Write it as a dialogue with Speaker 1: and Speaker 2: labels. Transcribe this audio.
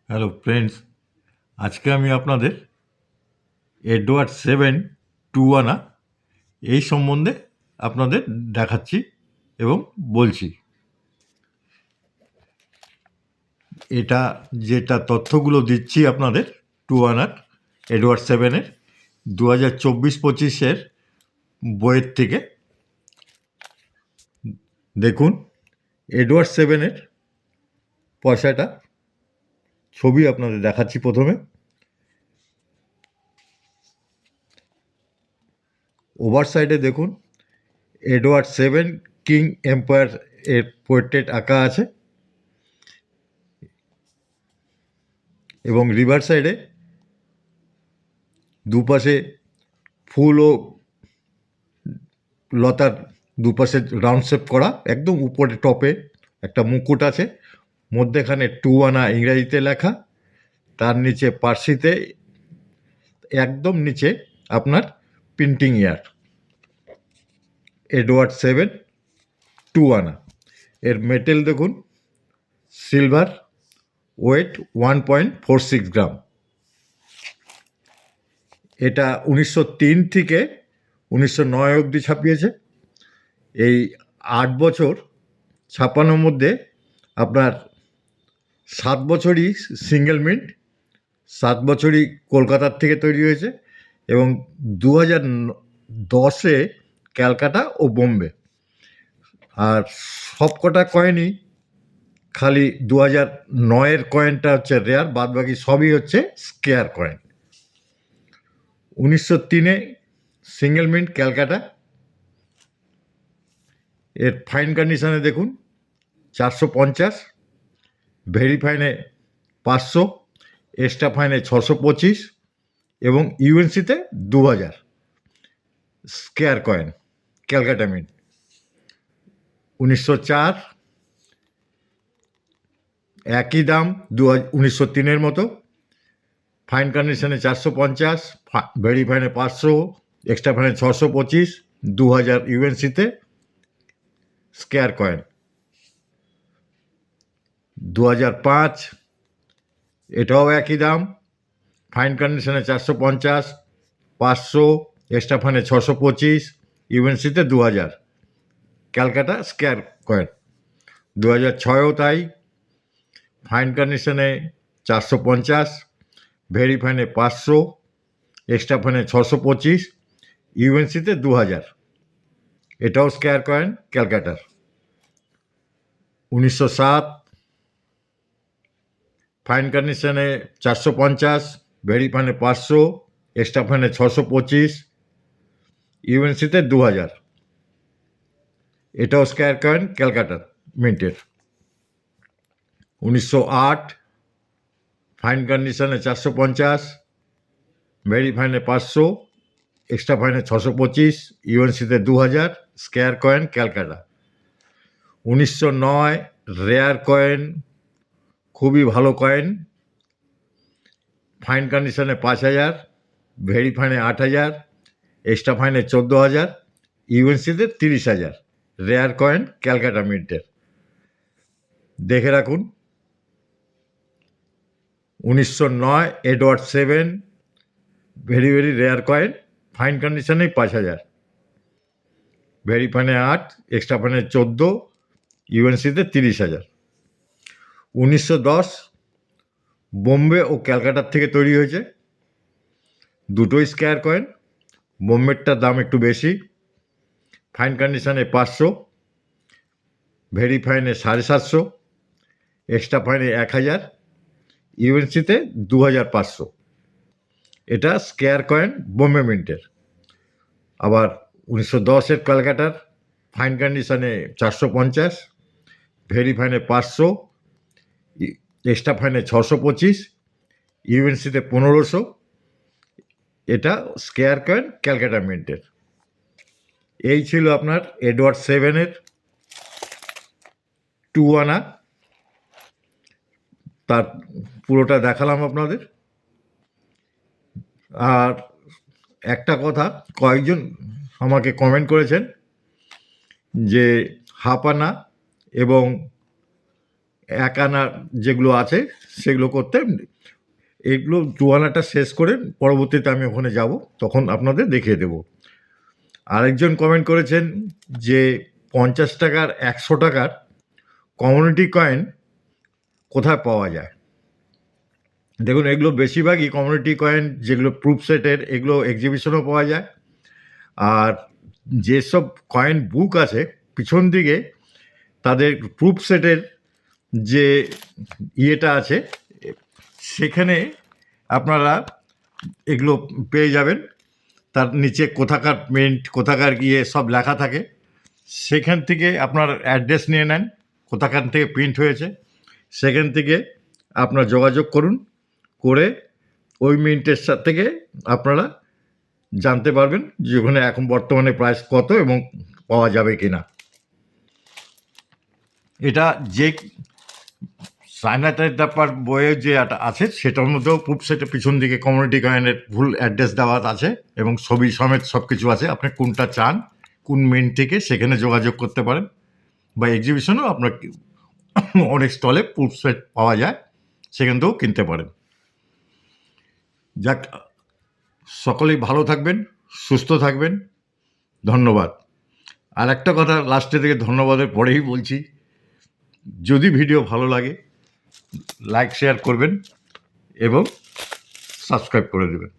Speaker 1: Hello friends, আজকে আমি আপনাদের এডওয়ার্ড 7 টু আনা এই সম্বন্ধে আপনাদের দেখাচ্ছি এবং বলছি। এটা যেটা তথ্যগুলো দিচ্ছি আপনাদের টু আনার এডওয়ার্ড 7-এর 2024-25 বইয়ের থেকে। দেখুন, এডওয়ার্ড 7-এর পয়সাটা ছবি আপনাদের দেখাচ্ছি। প্রথমে ওভার সাইডে দেখুন এডওয়ার্ড 7 কিং এম্পায়ার এর পোর্ট্রেট আঁকা আছে এবং রিভার সাইডে দুপাশে ফুল ও লতার দুপাশে রাউন্ড শেপ করা, একদম উপরে টপে একটা মুকুট আছে, মধ্যেখানে টু আনা ইংরাজিতে লেখা, তার নিচে পার্সিতে একদম নিচে আপনার প্রিন্টিং ইয়ার এডওয়ার্ড 7 টু আনা। এর মেটেল দেখুন সিলভার, ওয়েট 1.46 গ্রাম। এটা 1903 থেকে 1909 অবধি ছাপিয়েছে। এই 8 বছর ছাপানোর মধ্যে আপনার 7 বছরই সিঙ্গেল মিন্ট, 7 বছরই কলকাতার থেকে তৈরি হয়েছে এবং 2010-এ ক্যালকাটা ও বোম্বে। আর সব কটা কয়েনই, খালি 2009-এর কয়েনটা হচ্ছে রেয়ার, বাদ বাকি সবই হচ্ছে স্কেয়ার কয়েন। 1903-এ সিঙ্গেল মিন্ট ক্যালকাটা। এর ফাইন কন্ডিশনে দেখুন 450, ভেরি ফাইনে 500, এক্সট্রা ফাইনে 625 এবং ইউএনসিতে 2000 স্কেয়ার কয়েন ক্যালকাটা মিন্ট। 1904 একই দাম 1903-এর মতো, ফাইন কন্ডিশনে 450, ভেরি ফাইনে 500, এক্সট্রা ফাইনে 625, 2000 ইউএনসিতে স্কেয়ার কয়েন। 2005 এটাও একই দাম, ফাইন কন্ডিশনে 450, 500, এক্সট্রা ফাইনে 625, ইউএনসিতে 2000 ক্যালকাটা স্কেয়ার কয়েন। 2006-ও তাই, ফাইন কন্ডিশনে 450, ভেরি ফাইনে 500, এক্সট্রা ফাইনে 625, ইউএনসিতে 2000, এটাও স্কেয়ার কয়েন ক্যালকাটার। 1907 ফাইন কন্ডিশনে 450, ভেরি ফাইনে 500, এক্সট্রা ফাইনে 625, ইউএনসিতে 2000, এটাও স্কেয়ার কয়েন ক্যালকাটার মিন্টের। 1908 ফাইন কন্ডিশনে 450, ভেরি ফাইনে 500, এক্সট্রা ফাইনে 625, ইউএনসিতে 2000, square coin Calcutta. 1909 rare coin, খুবই ভালো কয়েন, ফাইন কন্ডিশনে 5000, ভেরি ফাইনে 8000, এক্সট্রা ফাইনে 14000, ইউএনসিতে 30000, রেয়ার কয়েন ক্যালকাটা মিন্টের। দেখে রাখুন। 1909 Edward 7 very very rare coin, fine কন্ডিশনেই 5000, ভেরি ফাইনে 8, এক্সট্রা ফাইনে 14, ইউএনসিতে 30000। 1910 বোম্বে ও ক্যালকাটার থেকে তৈরি হয়েছে, দুটোই স্কেয়ার কয়েন, বোম্বেরটার দাম একটু বেশি, ফাইন কন্ডিশনে 500, ভেরি ফাইনে 750, এক্সট্রা ফাইনে 1000, ইউএনসিতে 2500, এটা স্কেয়ার কয়েন বোম্বে মিন্টের। আবার 1910-এর ক্যালকাটার ফাইন কন্ডিশনে 450, ভেরি ফাইনে 500, এক্সট্রা ফাইনে 625, ইউএনসিতে 1500, এটা স্কেয়ার কয়েন ক্যালকাটা মিন্টের। এই ছিল আপনার এডওয়ার্ড 7-এর টু আনা, তার পুরোটা দেখালাম আপনাদের। আর একটা কথা, কয়েকজন আমাকে কমেন্ট করেছেন যে হাফ আনা এবং 1 আনা যেগুলো আছে সেগুলো করতে। এগুলো 2 আনাটা শেষ করে পরবর্তীতে আমি ওখানে যাব, তখন আপনাদের দেখিয়ে দেব। আরেকজন কমেন্ট করেছেন যে 50 টাকার 100 টাকার কমিউনিটি কয়েন কোথায় পাওয়া যায়? দেখুন, এগুলো বেশিরভাগই কমিউনিটি কয়েন যেগুলো প্রুফ সেটের, এগুলো এক্সিবিশনেও পাওয়া যায়। আর যেসব কয়েন বুক আছে পিছন দিকে, তাদের প্রুফ সেটের যে ইয়েটা আছে, সেখানে আপনারা এগুলো পেয়ে যাবেন। তার নিচে কোথাকার মিন্ট, কোথাকার ইয়ে সব লেখা থাকে। সেখান থেকে আপনার অ্যাড্রেস নিয়ে নেন, কোথাকার থেকে প্রিন্ট হয়েছে। সেখান থেকে আপনারা যোগাযোগ করুন, করে ওই মিন্টের থেকে আপনারা জানতে পারবেন যে ওখানে এখন বর্তমানে প্রাইস কত এবং পাওয়া যাবে কিনা। এটা যে সাইনাটার বইয়ে যে আছে সেটার মধ্যেও প্রুফ সেটের পিছন দিকে কমিউনিটি কয়েনের ভুল অ্যাড্রেস দেওয়া আছে এবং ছবি সমেত সব কিছু আছে। আপনি কোনটা চান, কোন মিন্ট থেকে, সেখানে যোগাযোগ করতে পারেন। বা এক্সিবিশনেও আপনার অনেক স্টলে প্রুফ সেট পাওয়া যায়, সেখান থেকেও কিনতে পারেন। যাক, সকলেই ভালো থাকবেন, সুস্থ থাকবেন। ধন্যবাদ। আর একটা কথা লাস্টে থেকে ধন্যবাদের পরেই বলছি, যদি ভিডিও ভালো লাগে লাইক শেয়ার করবেন এবং সাবস্ক্রাইব করে দেবেন।